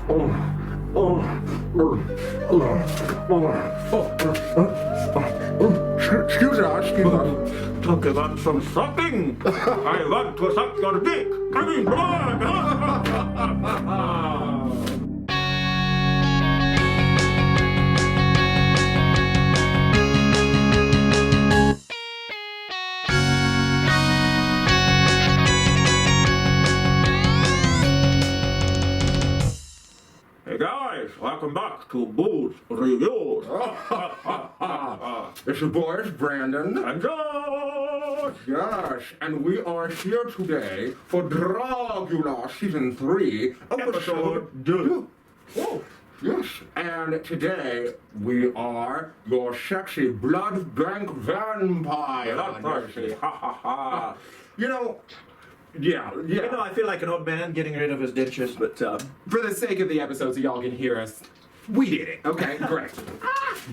Excuse us. Talk about some sucking. I want to suck your dick. Come in, come on. Hey guys, welcome back to Booze Reviews. It's your boys, Brandon. And Josh. Yes, and we are here today for Dragula Season 3, Episode 2. Oh, yes, and today we are your sexy blood bank vampire. Bloodthirsty. Ha ha ha. You know, yeah. You know, I feel like an old man getting rid of his dentures, but For the sake of the episode, so y'all can hear us, we did it. Okay, great.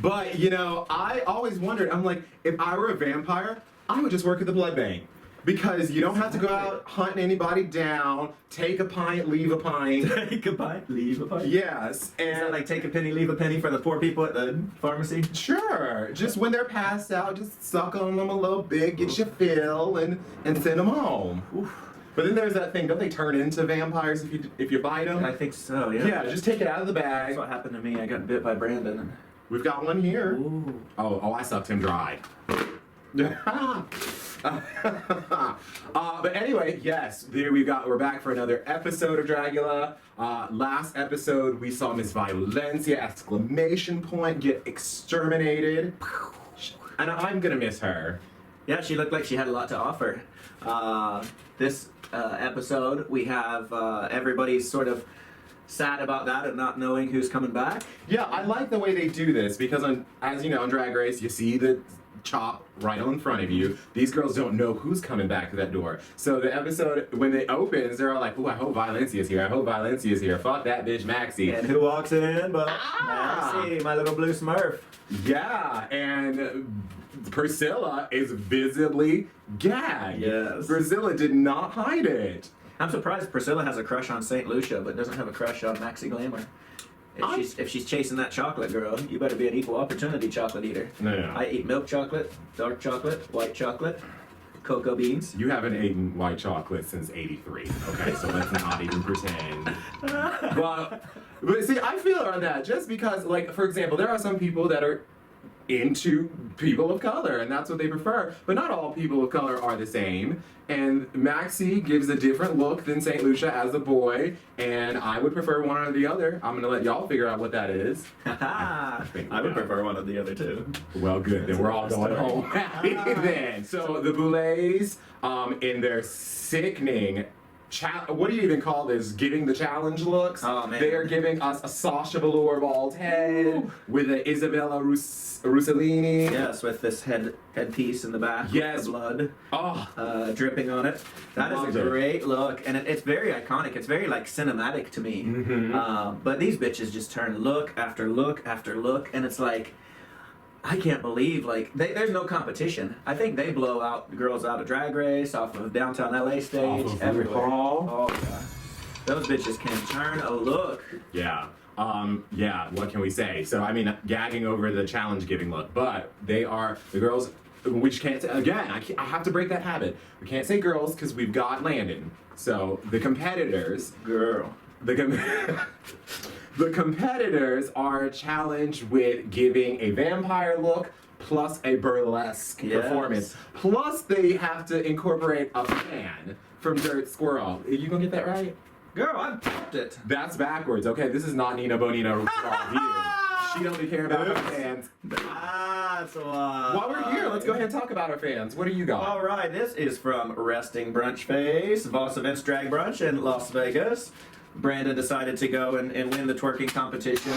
But, you know, I always wondered, I'm like, if I were a vampire, I would just work at the blood bank. Because you don't have to go out hunting anybody down, take a pint, leave a pint. take a bite, leave a bite. Yes, Is that and like take a penny, leave a penny for the poor people at the pharmacy? sure, just when they're passed out, just suck on them a little bit, get your fill, and send them home. Oof. But then there's that thing, don't they turn into vampires if you bite them? I think so, yeah. Yeah, just take it out of the bag. That's what happened to me. I got bit by Brandon. We've got one here. Ooh. Oh, I sucked him dry. But anyway, yes, we're back for another episode of Dragula. Last episode we saw Miss Violencia exclamation point get exterminated, and I'm gonna miss her. Yeah, she looked like she had a lot to offer. This episode, we have everybody's sort of sad about that and not knowing who's coming back. Yeah, I like the way they do this because as you know, on Drag Race, you see the chop right on in front of you. These girls don't know who's coming back to that door. So the episode, when it opens, they're all like, "Oh, I hope Valencia's here. I hope Valencia's here. Fuck that bitch, Maxie." And who walks in but Maxie, my little blue Smurf. Yeah, and Priscilla is visibly gagged. Yes. Priscilla did not hide it. I'm surprised Priscilla has a crush on St. Lucia, but doesn't have a crush on Maxie Glamour. If she's chasing that chocolate girl, you better be an equal opportunity chocolate eater. No. I eat milk chocolate, dark chocolate, white chocolate, cocoa beans. You haven't eaten white chocolate since '83. Okay, so let's not even pretend. But see, I feel on that just because, like, for example, there are some people that are into people of color, and that's what they prefer. But not all people of color are the same. And Maxie gives a different look than St. Lucia as a boy, and I would prefer one or the other. I'm gonna let y'all figure out what that is. I would prefer one or the other too. Well, good. Then we're all going home happy then. So the Boulets, in their sickening, what do you even call this? Giving the challenge looks. Oh man. They are giving us a Sasha Velour bald head with an Isabella Rossellini. Yes, with this headpiece in the back. Yes. With the blood. Oh. Dripping on it. That is Loved a it. great look, and it's very iconic. It's very like cinematic to me. Mm-hmm. But these bitches just turn look after look after look, and it's like, I can't believe, like, there's no competition. I think they blow out girls out of Drag Race, off of downtown LA stage, Off of everywhere. RuPaul. Oh, God. Those bitches can turn a look. Yeah. Yeah, what can we say? So, I mean, gagging over the challenge giving look, but they are the girls, we just can't say, again, I have to break that habit. We can't say girls because we've got Landon. So, the competitors. Girl. The competitors are challenged with giving a vampire look plus a burlesque performance. Plus, they have to incorporate a fan from Dirt Squirrel. Are you gonna get that right? Girl, I popped it. That's backwards. Okay, this is not Nina Bonina review. She don't care about her fans. That's why. While we're here, let's go ahead and talk about our fans. What do you got? All right, this is from Resting Brunch Face, Voss Events Drag Brunch in Las Vegas. Brandon decided to go and win the twerking competition.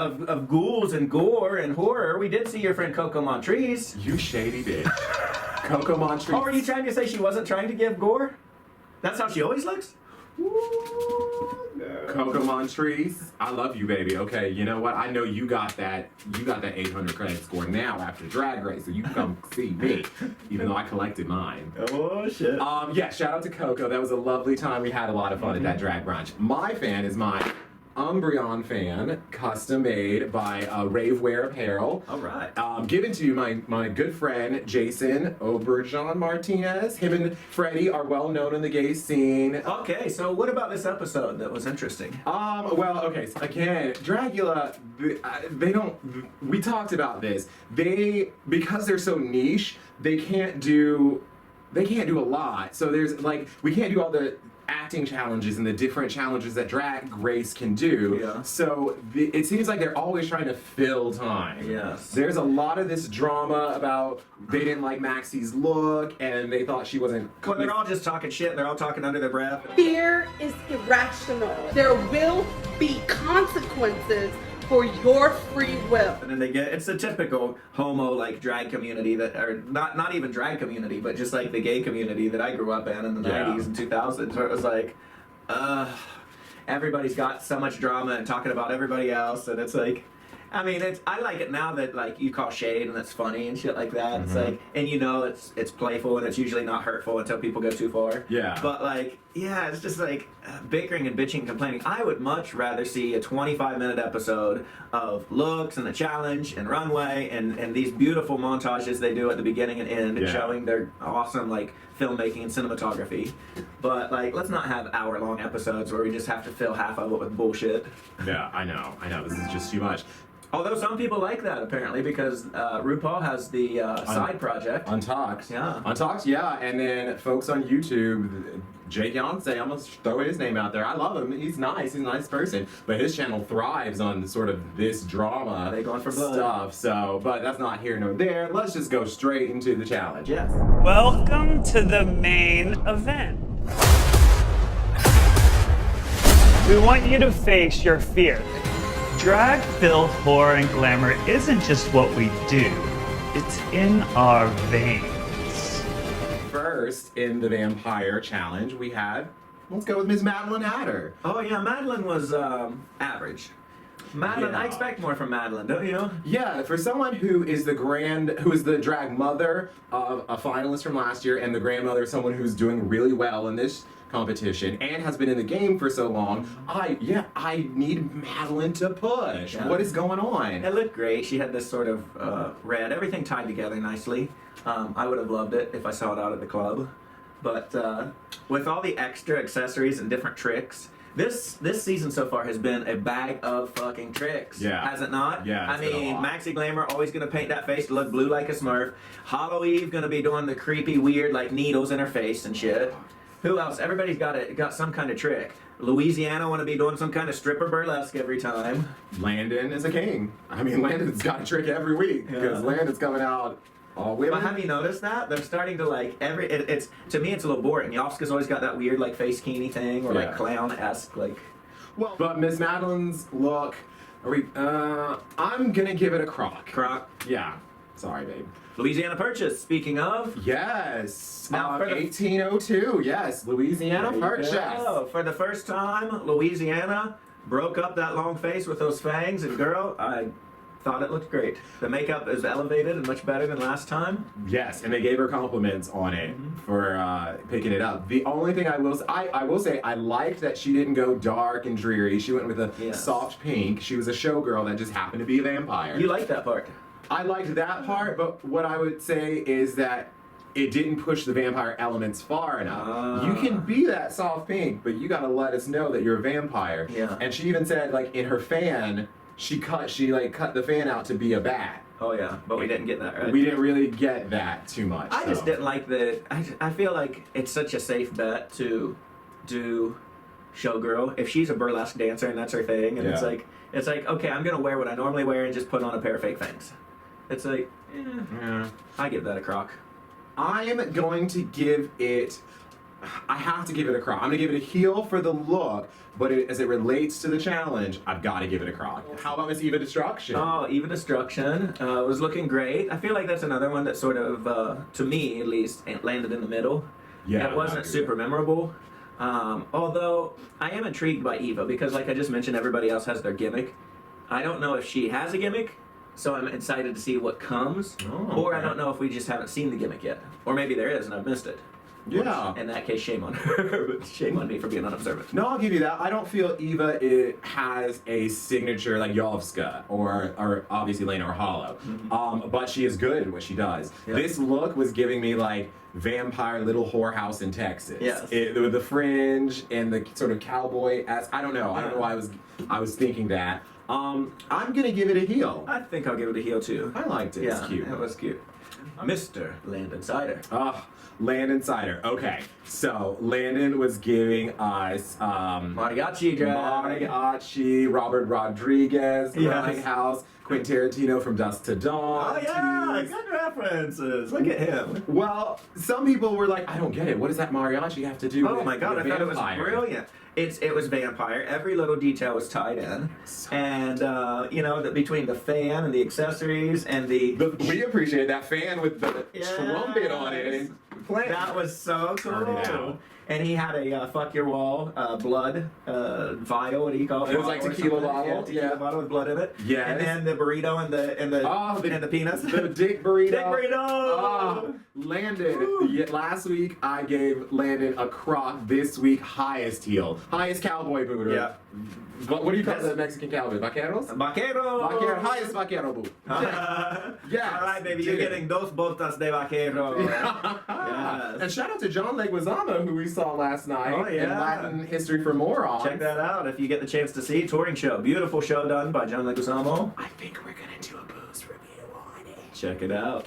of ghouls and gore and horror, we did see your friend Coco Montrese. You shady bitch. Coco Montrese. Oh, are you trying to say she wasn't trying to give gore? That's how she always looks? Coco Montrese, I love you, baby. Okay, you know what? I know you got that 800 credit score now after Drag Race, so you can come see me, even though I collected mine. Oh, shit. Yeah, shout out to Coco. That was a lovely time. We had a lot of fun at that drag brunch. My fan is my Umbreon fan, custom made by Ravewear Apparel. All right. Given to my good friend Jason Auberjon Martinez. Him and Freddie are well known in the gay scene. Okay, so what about this episode that was interesting? Well, okay, so again, Dragula, they don't, we talked about this. Because they're so niche, they can't do a lot. So there's like, we can't do all the acting challenges and the different challenges that Drag Race can do. Yeah. So it seems like they're always trying to fill time. Yes. There's a lot of this drama about they didn't like Maxie's look and they thought she wasn't. Well, they're all just talking shit. They're all talking under their breath. Fear is irrational. There will be consequences for your free will. And then they get, it's the typical homo like drag community that, or not even drag community, but just like the gay community that I grew up in the 90s and 2000s, where it was like, everybody's got so much drama and talking about everybody else, and it's like, I mean, I like it now that like you call shade and it's funny and shit like that. It's like, and you know it's playful and it's usually not hurtful until people go too far. Yeah. But like, yeah, it's just like bickering and bitching and complaining. I would much rather see a 25-minute episode of looks and the challenge and runway and these beautiful montages they do at the beginning and end showing their awesome like filmmaking and cinematography. But like, let's not have hour-long episodes where we just have to fill half of it with bullshit. Yeah, I know. This is just too much. Although some people like that apparently because RuPaul has the side project. Untalked. Yeah. Untalked, yeah. And then folks on YouTube, Jake Yonsei, I'm going to throw his name out there. I love him. He's nice. He's a nice person. But his channel thrives on sort of this drama They going for blood. stuff. So, but that's not here nor there. Let's just go straight into the challenge. Yes. Welcome to the main event. We want you to face your fear. Drag, filth, horror, and glamour isn't just what we do. It's in our veins. First, in the vampire challenge, we had, let's go with Ms. Madeline Hatter. Oh yeah, Madeline was average. Madeline, I expect more from Madeline, don't you? Yeah, for someone who is the drag mother of a finalist from last year and the grandmother of someone who's doing really well in this competition and has been in the game for so long, I need Madeline to push. Yeah. What is going on? It looked great. She had this sort of red, everything tied together nicely. I would have loved it if I saw it out at the club. But with all the extra accessories and different tricks, this season so far has been a bag of fucking tricks. Yeah. Has it not? Yeah, I it's been a mean, lot. Maxie Glamour always gonna paint that face to look blue like a Smurf. Hallo Eve gonna be doing the creepy, weird like needles in her face and shit. Who else? Everybody's got some kind of trick. Louisiana want to be doing some kind of stripper burlesque every time. Landon is a king. I mean, Landon's got a trick every week because Landon's coming out all women. But have you noticed that? They're starting to like it's to me it's a little boring. Yovska's always got that weird like face keeny thing or like clown-esque like. Well, but Miss Madeline's look, I'm gonna give it a croc. Croc. Yeah. Sorry, babe. Louisiana Purchase, speaking of. Yes. Now for the- 1802, yes. Louisiana Purchase. Oh, for the first time, Louisiana broke up that long face with those fangs, and girl, I thought it looked great. The makeup is elevated and much better than last time. Yes, and they gave her compliments on it for picking it up. The only thing I will say, I liked that she didn't go dark and dreary. She went with a soft pink. She was a showgirl that just happened to be a vampire. You like that part? I liked that part, but what I would say is that it didn't push the vampire elements far enough. You can be that soft pink, but you gotta let us know that you're a vampire. Yeah. And she even said, like, in her fan, she cut the fan out to be a bat. Oh yeah, but we didn't get that right. We didn't really get that too much. I just didn't like the. I feel like it's such a safe bet to do showgirl if she's a burlesque dancer and that's her thing, and it's like okay, I'm gonna wear what I normally wear and just put on a pair of fake fangs. It's like, I give that a crock. I'm going to give it I have to give it a crock. I'm gonna give it a heel for the look, but as it relates to the challenge, I've got to give it a crock. How about Miss Eva Destruction? Oh, Eva Destruction was looking great. I feel like that's another one that sort of, to me at least, landed in the middle. Yeah, it wasn't super memorable. Although I am intrigued by Eva because, like I just mentioned, everybody else has their gimmick. I don't know if she has a gimmick, so I'm excited to see what comes. Or I don't know if we just haven't seen the gimmick yet, or maybe there is and I've missed it. Yeah. In that case, shame on her, but shame on me for being unobservant. No, I'll give you that. I don't feel Eva has a signature like Yovska or obviously Lena or Hallo. But she is good at what she does. Yeah. This look was giving me like vampire little whorehouse in Texas. Yes. With the fringe and the sort of cowboy-esque. I don't know. I don't know why I was thinking that. I'm gonna give it a heel. I think I'll give it a heel too. I liked it. Yeah, It's cute. it was cute. Mr. Landon Cider. Landon Cider. Okay, so Landon was giving us Mariachi drag. Mariachi, Robert Rodriguez, Yes. Running House, Quentin Tarantino from Dusk to Dawn. Oh yeah, to- good references. Look at him. Well, some people were like, I don't get it. What does that mariachi have to do with Oh my god, I thought it was vampire? brilliant. It was vampire. Every little detail was tied in, and between the fan and the accessories and the We appreciate that fan with the trumpet on it. And playing. that was so Turn it cool. out. And he had a fuck your wall blood vial. What do you call it? It was like Bottle or tequila something. bottle, Yeah, tequila yeah. bottle with blood in it. Yes. And then the burrito and the peanuts. The dick burrito. Dick burrito. Landon. Last week I gave Landon a crock. This week highest heel, highest cowboy booter. Yeah. What do you call Yes. the Mexican cowboy? Vaqueros. Vaquero. Highest vaquero boot. Yes. All right, baby, you're Did it. getting dos botas de vaquero. Yes. And shout out to John Leguizamo, who we saw last night Oh, yeah. in Latin History for Morons. Check that out if you get the chance to see. Touring show. Beautiful show done by John Leguizamo. I think we're gonna do a booze review on it. Check it out.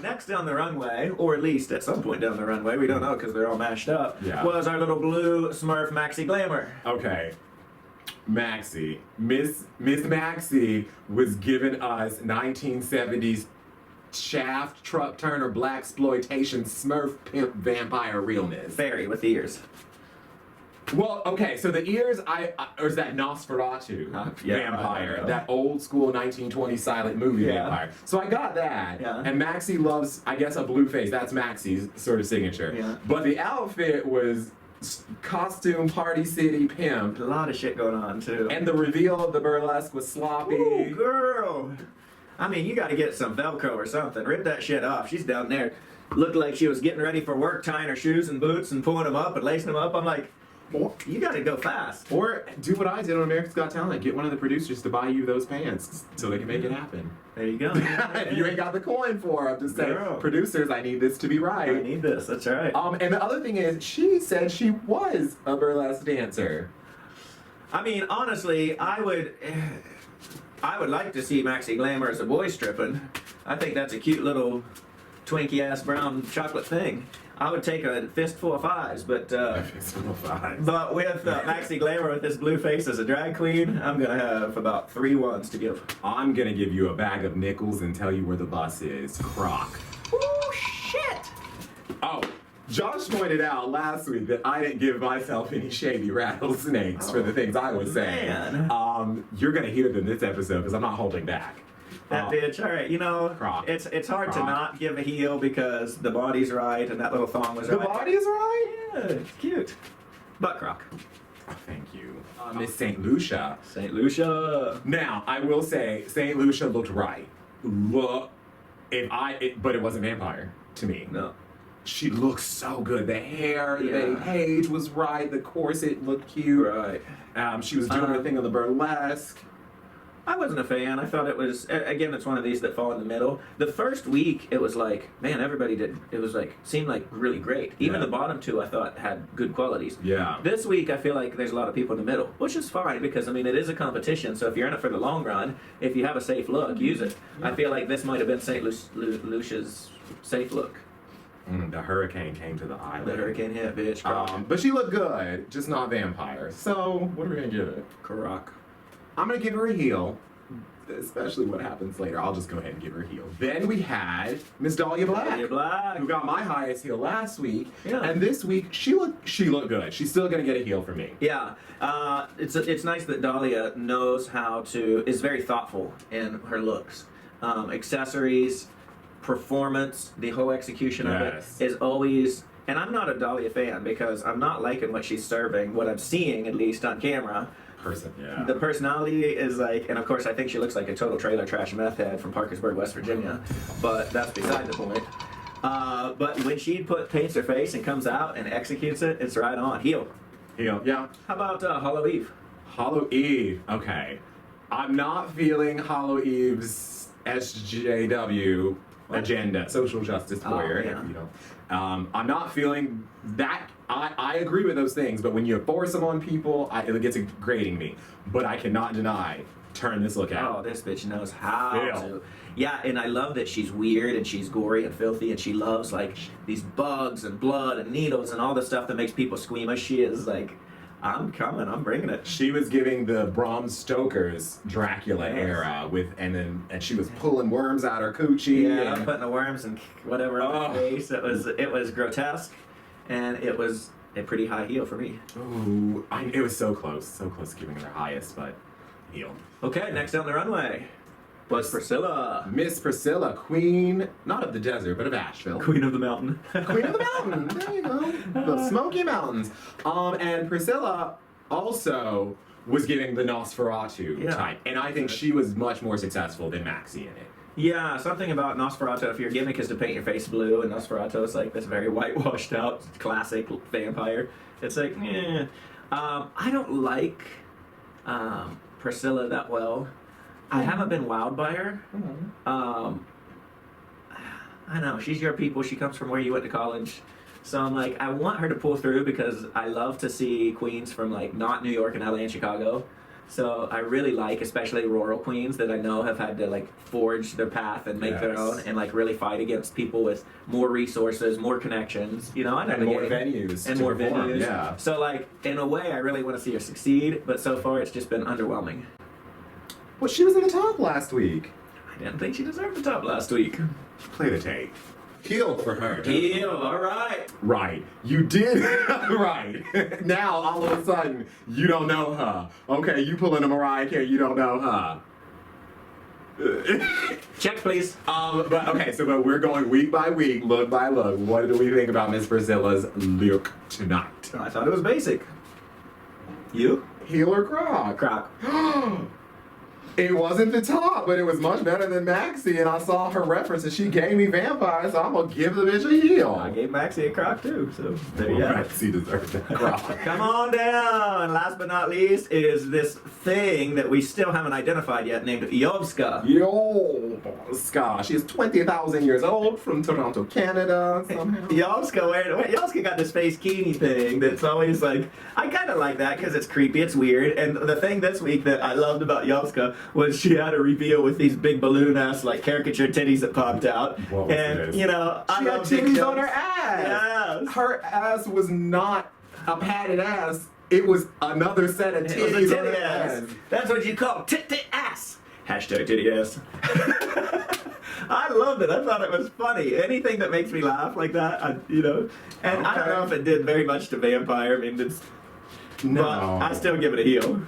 Next down the runway, or at least at some point down the runway, we don't know because they're all mashed up, Yeah. was our little blue Smurf Maxie Glamour. Okay. Maxie. Miss Maxie was giving us 1970s shaft, truck turner, black exploitation, Smurf pimp vampire realness. Fairy with ears. Well, okay, so the ears, or is that Nosferatu Yeah, vampire, I know. that old school 1920 silent movie Yeah. vampire. So I got that, Yeah. and Maxie loves, I guess, a blue face. That's Maxie's sort of signature. Yeah. But the outfit was costume party city pimp, A lot of shit going on too. and the reveal of the burlesque was sloppy. Ooh, girl. I mean, you got to get some Velcro or something. Rip that shit off. She's down there. Looked like she was getting ready for work, tying her shoes and boots and pulling them up and lacing them up. I'm like, you got to go fast. Or do what I did on America's Got Talent. Get one of the producers to buy you those pants so they can make it happen. There you go. If you ain't got the coin for it, I'm just saying, Girl. producers, I need this to be I right. need this. That's right. And the other thing is, she said she was a burlesque dancer. I mean, honestly, I would like to see Maxie Glamour as a boy stripping. I think that's a cute little Twinkie ass brown chocolate thing. I would take a fistful of fives, but with Maxie Glamour with this blue face as a drag queen, I'm gonna have about 3 ones to give. I'm gonna give you a bag of nickels and tell you where the bus is. Croc. Oh shit! Oh, Josh pointed out last week that I didn't give myself any shady rattlesnakes for the things I was saying. Man. You're gonna hear them this episode because I'm not holding back. That bitch. All right, you know, Croc. it's hard to Croc. not give a heel because the body's right and that little thong was The right. body is right? Yeah, it's cute. Butt croc. Oh, thank you. Miss St. Lucia. St. Lucia. Now, I will say, St. Lucia looked right. But it wasn't vampire to me. No. She looked so good. The hair, Yeah. the page was right. The corset looked cute. Right. She was doing her thing on the burlesque. I wasn't a fan. I thought it was, again, it's one of these that fall in the middle. The first week, it was like, man, everybody seemed like really great. Even Yeah. the bottom 2, I thought, had good qualities. Yeah. This week, I feel like there's a lot of people in the middle, which is fine because, I mean, it is a competition. So if you're in it for the long run, if you have a safe look, use it. I feel like this might have been St. Lucia's safe look. The hurricane came to the island. The hurricane hit, bitch. Croc. But she looked good, just not vampire. So, what are we gonna give it? Croc. I'm gonna give her a heel. especially what happens later. I'll just go ahead and give her a heel. Then we had Miss Dolly Black. Dolly Black. Who got my highest heel last week. Yeah. And this week, she looked good. She's still gonna get a heel from me. Yeah, it's nice that Dahlia is very thoughtful in her looks. Accessories, performance, the whole execution of it is always, and I'm not a Dahlia fan because I'm not liking what she's serving, what I'm seeing at least on camera. The personality is like, and of course I think she looks like a total trailer trash meth head from Parkersburg, West Virginia, but that's beside the point. But when she paints her face and comes out and executes it, it's right on. Heel, yeah. How about Hallo Eve? Hallo Eve, okay. I'm not feeling Hallo Eve's SJW agenda, social justice warrior. Yeah. You know, I'm not feeling that. I agree with those things, but when you force them on people, it gets grating me. But I cannot deny, turn this look out. Oh, this bitch knows how to. Yeah, and I love that she's weird and she's gory and filthy and she loves like these bugs and blood and needles and all the stuff that makes people squeamish. She is like, I'm coming, I'm bringing it. She was giving the Bram Stoker's Dracula era and she was pulling worms out her coochie. Yeah, putting the worms and whatever on her face. It was grotesque, and it was a pretty high heel for me. Ooh, it was so close to giving her highest, but heel. Okay, next down the runway was Priscilla. Miss Priscilla, queen, not of the desert, but of Asheville. Queen of the mountain. Queen of the mountain, there you go. The Smoky Mountains. And Priscilla also was giving the Nosferatu type. And I think she was much more successful than Maxie in it. Yeah, something about Nosferatu, if your gimmick is to paint your face blue, and Nosferatu is like this very whitewashed out, classic vampire, it's like, I don't like Priscilla that well. I haven't been wowed by her. I know, she's your people, she comes from where you went to college. So I'm like, I want her to pull through because I love to see queens from like not New York and LA and Chicago. So I really like, especially rural queens that I know have had to like forge their path and make their own and like really fight against people with more resources, more connections, you know, and more venues. And more venues. Yeah. So like, in a way, I really want to see her succeed, but so far it's just been underwhelming. Well, she was in the top last week. I didn't think she deserved the top last week. Play the tape. Heel for her. Heel, alright. Right. You did. Right. Now, all of a sudden, you don't know her. Okay, you pulling a Mariah Carey, you don't know her. Check, please. But we're going week by week, look by look. What do we think about Miss Priscilla's look tonight? I thought it was basic. You? Heel or Croc? Croc. It wasn't the top, but it was much better than Maxie, and I saw her reference, and she gave me vampire, so I'm gonna give the bitch a heel. I gave Maxie a Croc too, so there you go. Maxie deserves that Croc. Come on down! And last but not least is this thing that we still haven't identified yet, named Yovska. Yovska. She is 20,000 years old, from Toronto, Canada, somehow. Yovska got this face kini thing that's always like, I kind of like that because it's creepy, it's weird, and the thing this week that I loved about Yovska was she had a reveal with these big balloon ass like caricature titties that popped out. And you know, she had titties on her ass. Yes. Her ass was not a padded ass. It was another set of titties. It was a titty ass. That's what you call tit ass. Hashtag titty ass. I loved it. I thought it was funny. Anything that makes me laugh like that, I don't know if it did very much to Vampire. I mean, but I still give it a heel.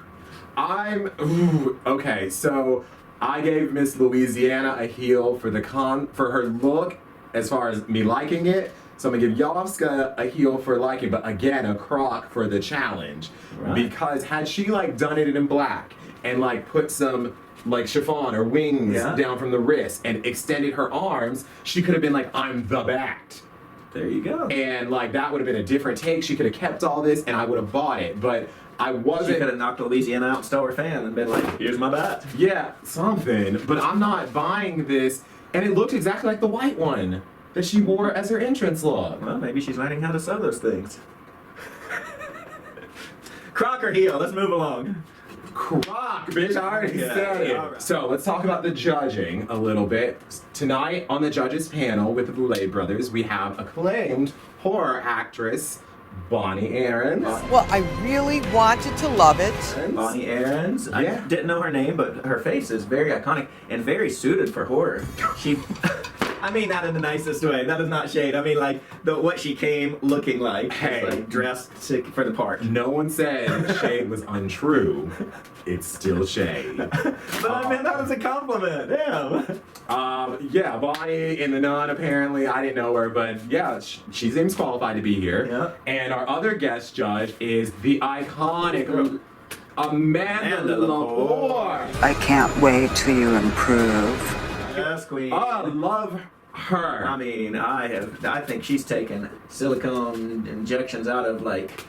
Okay, so I gave Miss Louisiana a heel for her look as far as me liking it. So I'm gonna give Yovska a heel for liking, but again a Croc for the challenge. Right. Because had she like done it in black and like put some like chiffon or wings down from the wrist and extended her arms, she could have been like, I'm the Bat. There you go. And like that would have been a different take. She could have kept all this and I would have bought it, but I wasn't. She could have knocked Louisiana out and stole her fan and been like, here's my bat. Yeah, something. But I'm not buying this. And it looked exactly like the white one that she wore as her entrance look. Well, maybe she's learning how to sew those things. Croc or heel? Let's move along. Croc, bitch, I already said it. Right. So let's talk about the judging a little bit. Tonight on the judges panel with the Boulet brothers, we have acclaimed horror actress Bonnie Aarons. Well, I really wanted to love it. Bonnie Aarons. Yeah. I didn't know her name, but her face is very iconic and very suited for horror. She, I mean that in the nicest way. That is not shade. I mean like what she came looking like. Hey. Like, dressed for the part. No one said shade was untrue. It's still shade. But I mean that was a compliment. Damn. Yeah, Bonnie in the Nun, apparently. I didn't know her, but yeah, she seems qualified to be here. Yeah. And our other guest judge is the iconic Amanda Lepore. I can't wait till you improve. Yes, queen. I love her. I mean, I think she's taken silicone injections out of like,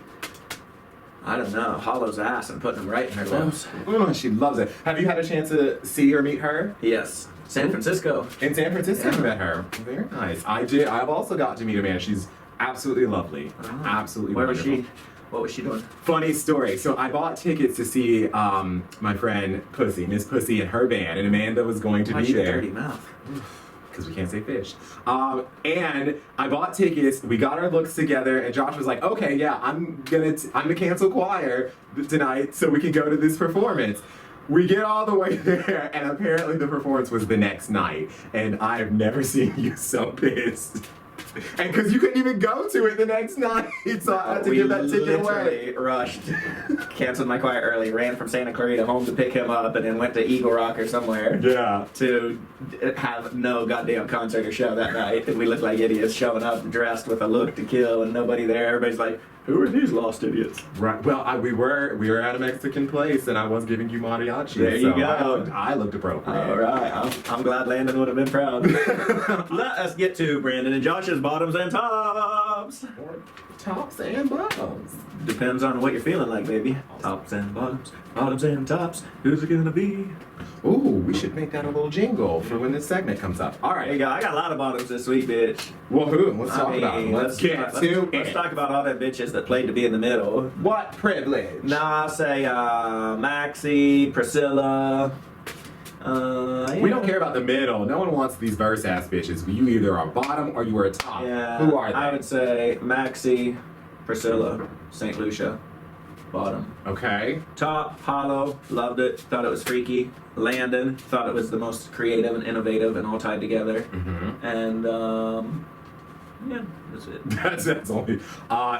I don't know, Hollow's ass and putting them right in her lips. Oh, she loves it. Have you had a chance to see or meet her? Yes. San Francisco. In San Francisco, Yeah. you met her. Very nice. I did. I've also got to meet Amanda. She's absolutely lovely. Absolutely Where was wonderful. she? What was she doing? Funny story. So I bought tickets to see my friend Miss Pussy, and her band, and Amanda was going to Why's be your there. dirty mouth? Because we can't say fish. And I bought tickets. We got our looks together, and Josh was like, "Okay, yeah, I'm to cancel choir tonight so we can go to this performance." We get all the way there, and apparently the performance was the next night, and I have never seen you so pissed. And because you couldn't even go to it the next night, so I had to give that ticket away. literally rushed, canceled my choir early, ran from Santa Clarita home to pick him up, and then went to Eagle Rock or somewhere. Yeah. To have no goddamn concert or show that night. And we looked like idiots showing up dressed with a look to kill and nobody there. Everybody's like, who are these lost idiots? Right. Well, we were at a Mexican place, and I was giving you mariachi. There you so go. I looked appropriate. All right. I'm glad Landon would have been proud. Let us get to Brandon and Josh's bottoms and tops. Or tops and bottoms. Depends on what you're feeling like, baby. Tops and bottoms and tops. Who's it gonna be? Ooh, we should make that a little jingle for when this segment comes up. All There you right. go. I got a lot of bottoms this week, bitch. Well, who? Let's talk I mean, about it. Let's get to let's it. talk about all them bitches that played to be in the middle. What privilege? Nah, I say Maxie, Priscilla. Yeah. We don't care about the middle. No one wants these verse ass bitches. You either are bottom or you are a top. Yeah. Who are they? I would say Maxie, Priscilla, St. Lucia. Bottom. Okay. Top, Hallo, loved it, thought it was freaky. Landon, thought it was the most creative and innovative and all tied together. Mm-hmm. And, yeah, that's it. That's only.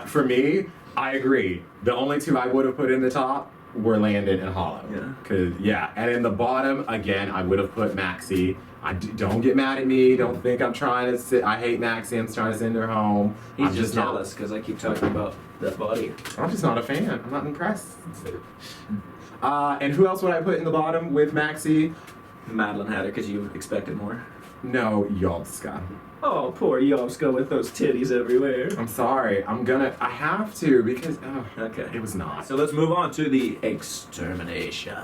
For me, I agree. The only two I would have put in the top were Landon and Hallo. And in the bottom, again, I would have put Maxie. Don't get mad at me. Don't think I'm trying to sit. I hate Maxie. I'm trying to send her home. He's I'm just not- jealous because I keep talking about that body. I'm just not a fan. I'm not impressed. And who else would I put in the bottom with Maxie? Madeline had her because you expected more. No, Yolska. Oh, poor Yoska with those titties everywhere. I'm sorry. I have to because Okay. it was not. So let's move on to the extermination.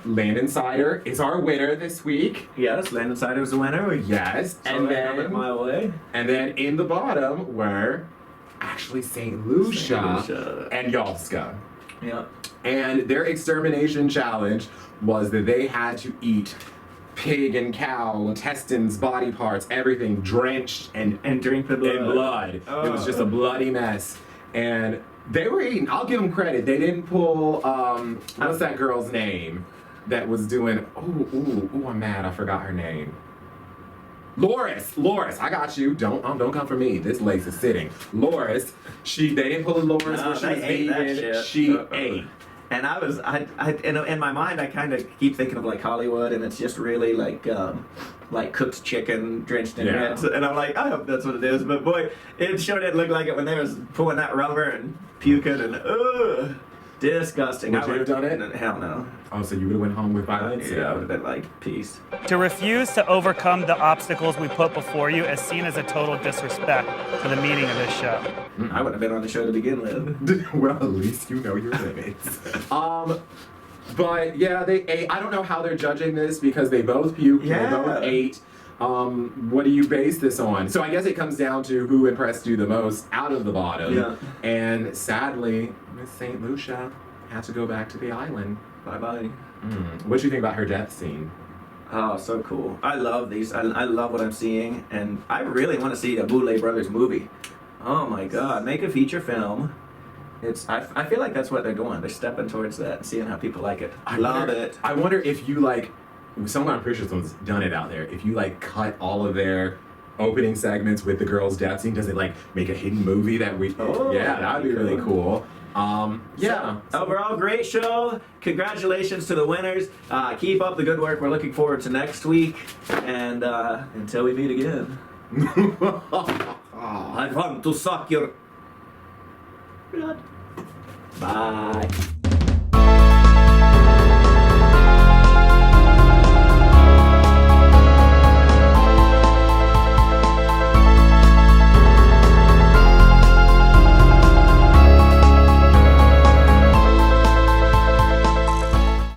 Landon Sider is our winner this week. Yes, Landon Sider was the winner. Yes. And then my way. And then in the bottom were actually St. Lucia, St. Lucia. and Yolska. Yeah. And their extermination challenge was that they had to eat pig and cow, intestines, body parts, everything drenched and drink the blood. in blood. It was just a bloody mess. And they were eating. I'll give them credit. They didn't pull, what's that girl's name that was doing, I'm mad. I forgot her name. Loris, I got you. Don't come for me. This lace is sitting. Loris, they didn't pull a Loris when she was vegan. She ate. And in my mind, I kind of keep thinking of like Hollywood, and it's just really like cooked chicken drenched in rinse. And I'm like, I hope that's what it is. But boy, it sure didn't look like it when they was pulling that rubber and puking and disgusting. Would you have done it? Hell no. Oh, so you would have went home with violence? Yeah, I would have been like, peace. To refuse to overcome the obstacles we put before you is seen as a total disrespect to the meaning of this show. I wouldn't have been on the show to begin with. Well, at least you know your limits. But yeah, they ate. I don't know how they're judging this because they both puked. Yeah. They both ate. What do you base this on? So I guess it comes down to who impressed you the most out of the bottom. Yeah. And sadly, Miss St. Lucia had to go back to the island. Bye-bye. What do you think about her death scene? Oh, so cool. I love these. I love what I'm seeing. And I really want to see a Boulet Brothers movie. Oh my God! Make a feature film. I feel like that's what they're doing. They're stepping towards that and seeing how people like it. I love it. I wonder if you like, someone, I'm pretty sure someone's done it out there. If you like cut all of their opening segments with the girls' death scene, does it like make a hidden movie that we? Oh, yeah, that'd be really cool. Yeah. So, overall, great show. Congratulations to the winners. Keep up the good work. We're looking forward to next week. And until we meet again. I want to suck your blood. Bye.